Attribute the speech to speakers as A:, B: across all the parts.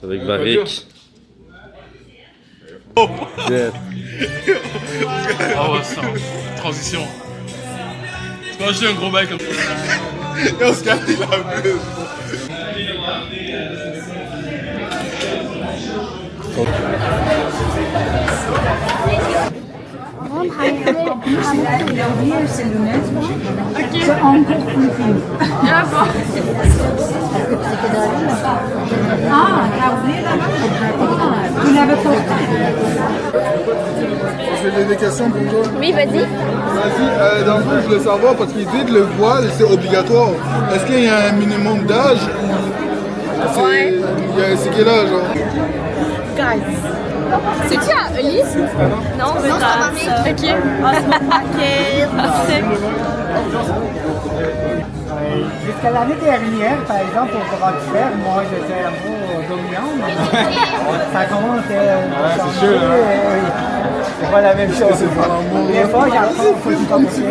A: Avec Varick.
B: Oh!
A: Yeah.
B: Ah ouais, ça. Transition. C'est pas juste un gros mec comme ça. Yo, ce gars, il a plus.
C: Ses lunettes, c'est encore plus fine.
D: Ah bon?
C: Ah, t'as oublié là-bas? Tu l'avais porté.
E: J'ai des questions pour toi.
D: Oui, vas-y.
E: Vas-y, dans le fond, je voulais savoir, parce qu'ils disent que le voile, c'est obligatoire. Est-ce qu'il y a un minimum d'âge?
D: Ouais.
E: C'est quel âge, genre?
D: Guys. C'est-tu à Elise? Non, c'est à ma mère. Ok.
F: Jusqu'à l'année dernière, par exemple, au bras de fer, moi j'étais un peu dominant, mais ça commence à changer. C'est pas la même chose. Des fois, j'apprends petit à petit.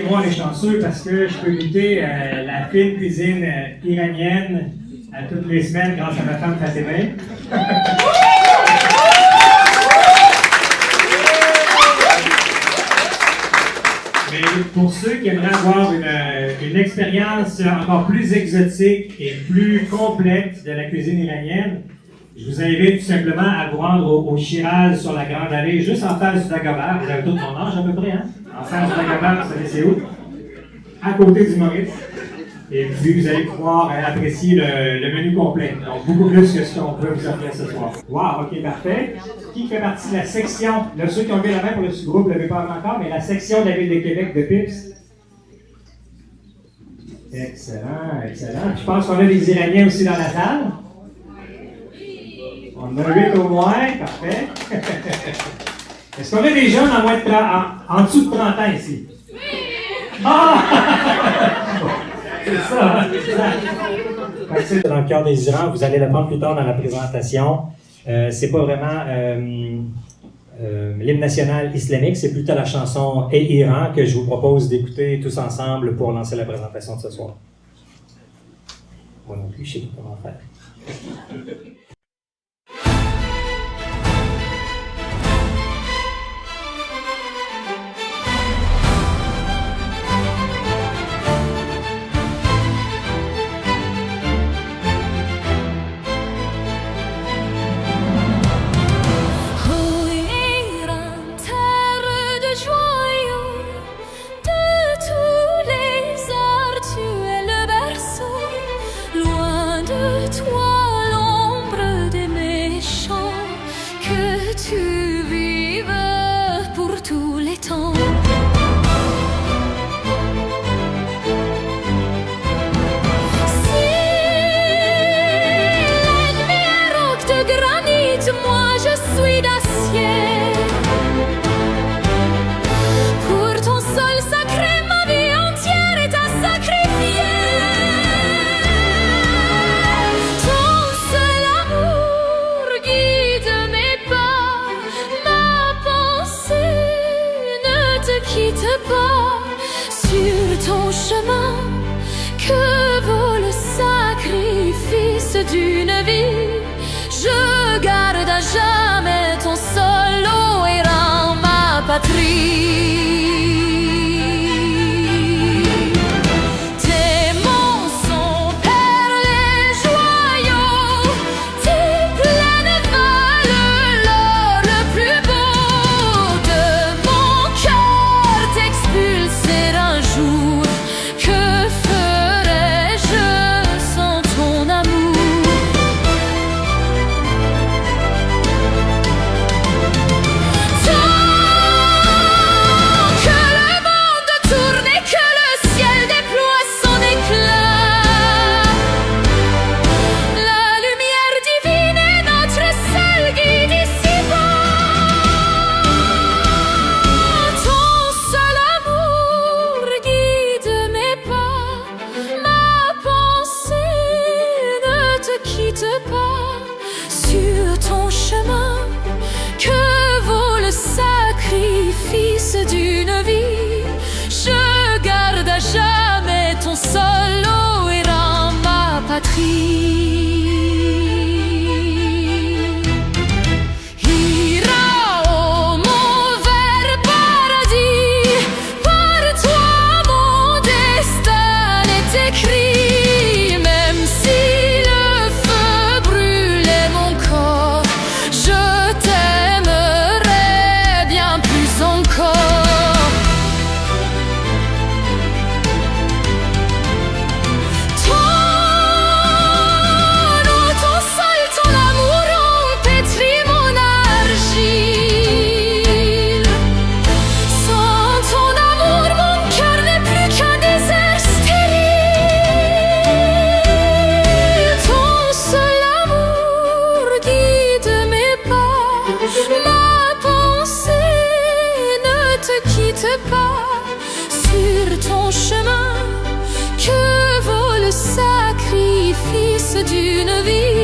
G: Moi, on est chanceux parce que je peux goûter la fine cuisine iranienne toutes les semaines grâce à ma femme Fatima. Mais pour ceux qui aimeraient avoir une expérience encore plus exotique et plus complète de la cuisine iranienne, je vous invite tout simplement à vous rendre au Shiraz sur la Grande Allée, juste en face du Dagobah. Vous avez tout mon âge à peu près, hein? En face du Dagobah, vous savez c'est où? À côté du Maurice. Et puis vous allez pouvoir apprécier le menu complet. Donc beaucoup plus que ce qu'on peut vous offrir ce soir. Wow, ok, parfait. Qui fait partie de la section, là, ceux qui ont levé la main pour le sous-groupe ne l'avez pas encore, mais la section de la Ville de Québec de Pips? Excellent, excellent. Je pense qu'on a des Iraniens aussi dans la salle. On en a 8 au moins, parfait. Est-ce qu'on a des jeunes en, moins de 30, en dessous de 30 ans ici? Ah! C'est ça, c'est ça. Dans le cœur des Irans, vous allez l'apprendre plus tard dans la présentation. C'est pas vraiment l'hymne national islamique, c'est plutôt la chanson Et Iran que je vous propose d'écouter tous ensemble pour lancer la présentation de ce soir. Moi non plus, je sais pas comment faire.
H: D'une vie, je garde à jamais ton sol, ô Iran, ma patrie. Tes monts sont perles et joyaux, tes plaines valent l'or. chemin que vaut le sacrifice d'une vie. Je garde à jamais ton sol, ô errant, ma patrie. D'une vie.